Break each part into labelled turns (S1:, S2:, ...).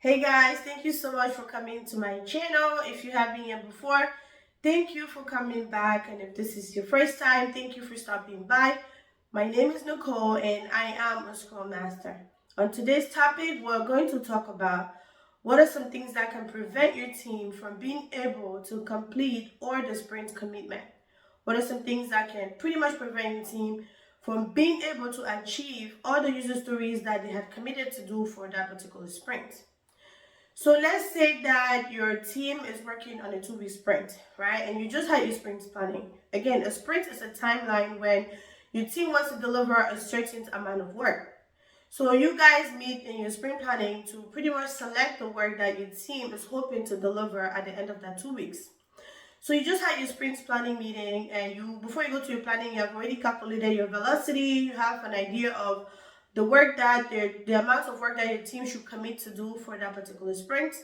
S1: Hey guys, thank you so much for coming to my channel. If you have been here before, thank you for coming back. And if this is your first time, thank you for stopping by. My name is Nicole and I am a Scrum Master. On today's topic, we're going to talk about what are some things that can prevent your team from being able to complete or the sprint commitment. What are some things that can pretty much prevent your team from being able to achieve all the user stories that they had committed to do for that particular sprint. So let's say that your team is working on a 2-week sprint, right? And you just had your sprint planning. Again, a sprint is a timeline when your team wants to deliver a certain amount of work. So you guys meet in your sprint planning to pretty much select the work that your team is hoping to deliver at the end of that 2 weeks. So you just had your sprint planning meeting, and before you go to your planning, you have already calculated your velocity. You have an idea of the work that the amount of work that your team should commit to do for that particular sprint.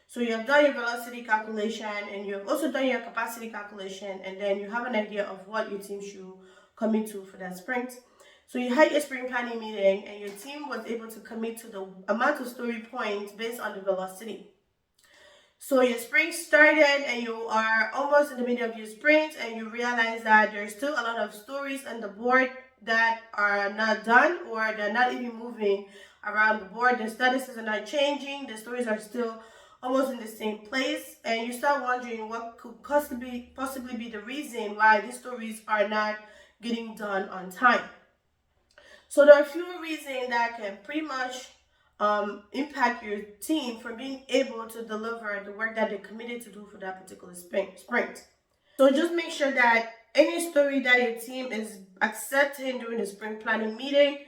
S1: So you have done your velocity calculation and you've also done your capacity calculation, and then you have an idea of what your team should commit to for that sprint. So you had your sprint planning meeting and your team was able to commit to the amount of story points based on the velocity. So your sprint started and you are almost in the middle of your sprint and you realize that there's still a lot of stories on the board that are not done, or they're not even moving around the board. The statuses are not changing. The stories are still almost in the same place, and you start wondering what could possibly be the reason why these stories are not getting done on time. So there are a few reasons that can pretty much impact your team from being able to deliver the work that they committed to do for that particular sprint. So just make sure that any story that your team is accepting during the sprint planning meeting,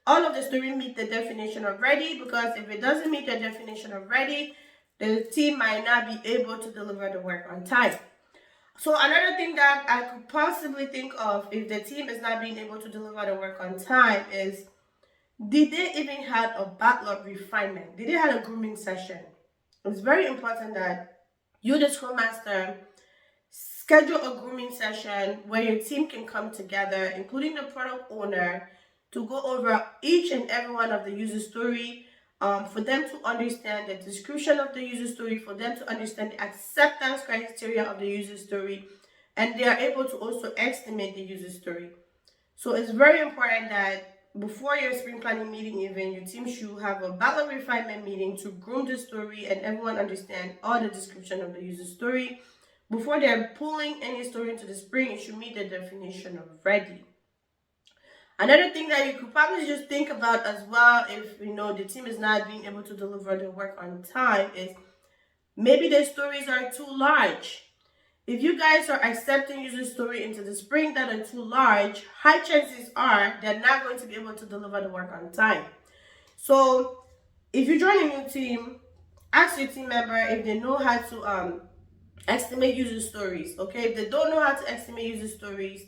S1: all of the story meet the definition of ready, because if it doesn't meet the definition of ready, the team might not be able to deliver the work on time. So another thing that I could possibly think of if the team is not being able to deliver the work on time is, did they even have a backlog refinement? Did they have a grooming session? It's very important that you, the Scrum Master, schedule a grooming session where your team can come together, including the product owner, to go over each and every one of the user story, for them to understand the description of the user story, for them to understand the acceptance criteria of the user story, and they are able to also estimate the user story. So it's very important that before your sprint planning meeting even, your team should have a backlog refinement meeting to groom the story and everyone understand all the description of the user story. Before they're pulling any story into the sprint, it should meet the definition of ready. Another thing that you could probably just think about as well, if the team is not being able to deliver their work on time, is maybe the stories are too large. If you guys are accepting user story into the sprint that are too large, high chances are they're not going to be able to deliver the work on time. So if you join a new team, ask your team member if they know how to estimate user stories. Okay, if they don't know how to estimate user stories,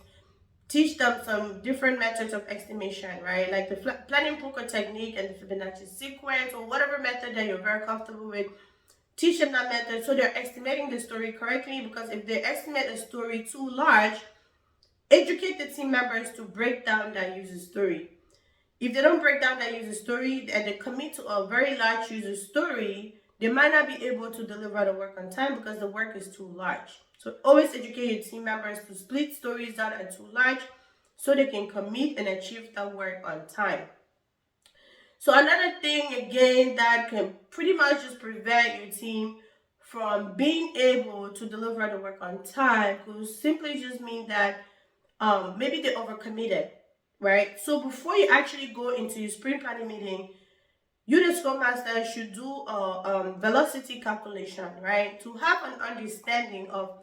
S1: teach them some different methods of estimation, right? Like the planning poker technique and the Fibonacci sequence, or whatever method that you're very comfortable with. Teach them that method so they're estimating the story correctly, because if they estimate a story too large, educate the team members to break down that user story. If they don't break down that user story and they commit to a very large user story, they might not be able to deliver the work on time because the work is too large. So always educate your team members to split stories that are too large so they can commit and achieve that work on time. So another thing, again, that can pretty much just prevent your team from being able to deliver the work on time could simply just mean that maybe they overcommitted, right? So before you actually go into your sprint planning meeting, you, the Scrum Master, should do a velocity calculation, right? To have an understanding of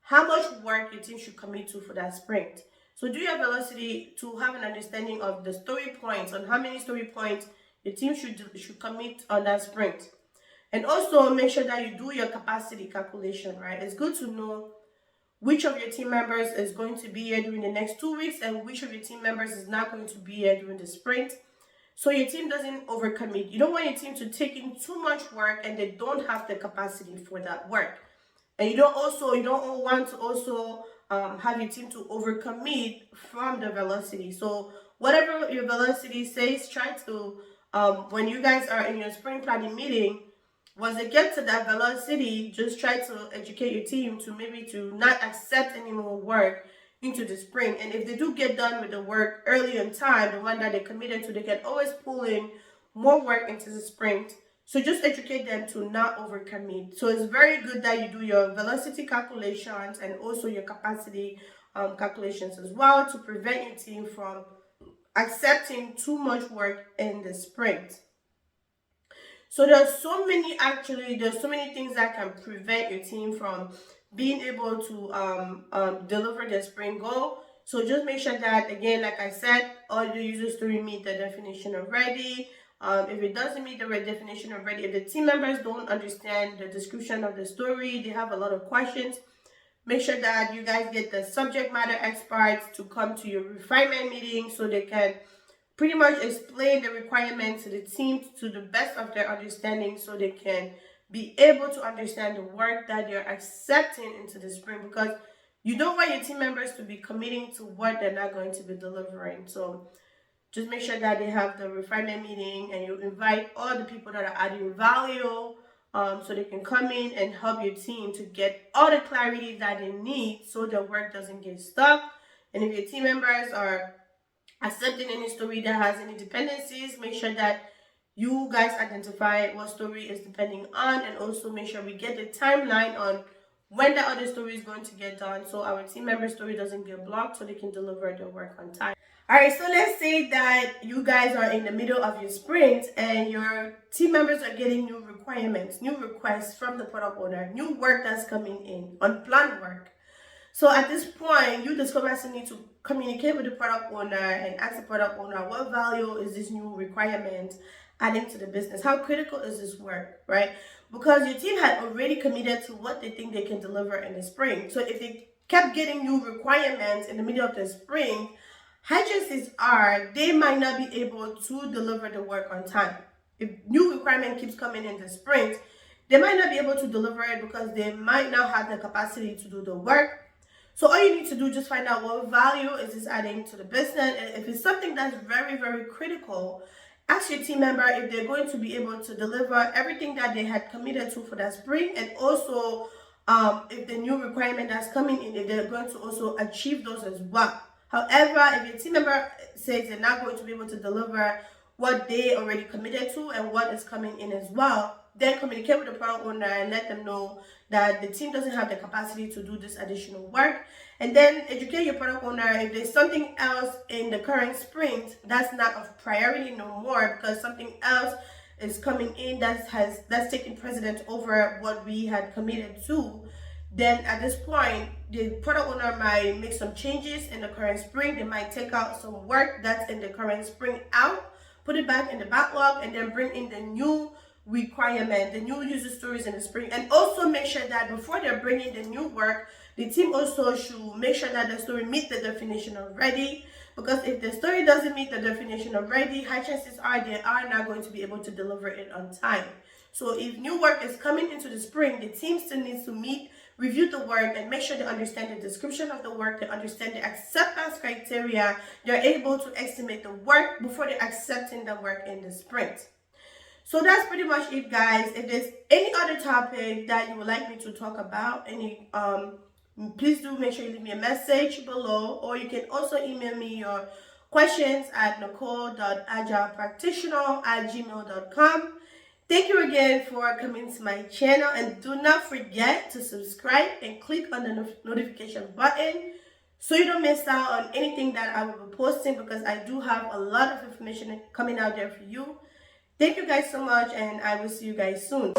S1: how much work your team should commit to for that sprint. So do your velocity to have an understanding of the story points, on how many story points your team should commit on that sprint. And also make sure that you do your capacity calculation, right? It's good to know which of your team members is going to be here during the next 2 weeks and which of your team members is not going to be here during the sprint, so your team doesn't overcommit. You don't want your team to take in too much work and they don't have the capacity for that work. And you don't want to also have your team to overcommit from the velocity. So whatever your velocity says, try to, when you guys are in your sprint planning meeting, once they get to that velocity, just try to educate your team to maybe to not accept any more work into the sprint. And if they do get done with the work early in time, the one that they committed to, they can always pull in more work into the sprint. So just educate them to not overcommit. So it's very good that you do your velocity calculations and also your capacity calculations as well to prevent your team from accepting too much work in the sprint. So there's so many things that can prevent your team from being able to deliver their sprint goal. So just make sure that, again, like I said, all the user story meet the definition already. If it doesn't meet the definition already, if the team members don't understand the description of the story, they have a lot of questions, make sure that you guys get the subject matter experts to come to your refinement meeting so they can pretty much explain the requirements to the team to the best of their understanding so they can be able to understand the work that you're accepting into the sprint, because you don't want your team members to be committing to what they're not going to be delivering. So just make sure that they have the refinement meeting and you invite all the people that are adding value so they can come in and help your team to get all the clarity that they need so the work doesn't get stuck. And if your team members are accepting any story that has any dependencies, make sure that you guys identify what story is depending on, and also make sure we get the timeline on when the other story is going to get done so our team member story doesn't get blocked so they can deliver their work on time. All right, so let's say that you guys are in the middle of your sprint and your team members are getting new requirements, new requests from the product owner, new work that's coming in, unplanned work. So at this point, you, the Scrum Master, need to communicate with the product owner and ask the product owner, what value is this new requirement adding to the business? How critical is this work, right? Because your team had already committed to what they think they can deliver in the spring. So if they kept getting new requirements in the middle of the spring, high chances are they might not be able to deliver the work on time. If new requirement keeps coming in the sprint, they might not be able to deliver it because they might not have the capacity to do the work. So all you need to do, just find out what value is this adding to the business. And if it's something that's very, very critical, ask your team member if they're going to be able to deliver everything that they had committed to for that spring, and also if the new requirement that's coming in, if they're going to also achieve those as well. However, if your team member says they're not going to be able to deliver what they already committed to and what is coming in as well, then communicate with the product owner and let them know that the team doesn't have the capacity to do this additional work. And then educate your product owner if there's something else in the current sprint that's not of priority no more, because something else is coming in that's taking precedence over what we had committed to. Then at this point, the product owner might make some changes in the current sprint. They might take out some work that's in the current sprint out, put it back in the backlog, and then bring in the new requirement, the new user stories in the sprint. And also make sure that before they're bringing the new work, the team also should make sure that the story meets the definition already. Because if the story doesn't meet the definition already, high chances are they are not going to be able to deliver it on time. So if new work is coming into the sprint, the team still needs to review the work and make sure they understand the description of the work, they understand the acceptance criteria, they're able to estimate the work before they're accepting the work in the sprint. So that's pretty much it, guys. If there's any other topic that you would like me to talk about, please do make sure you leave me a message below, or you can also email me your questions at Nicole.agilepractitioner@gmail.com. Thank you again for coming to my channel, and do not forget to subscribe and click on the notification button so you don't miss out on anything that I will be posting, because I do have a lot of information coming out there for you. Thank you guys so much, and I will see you guys soon.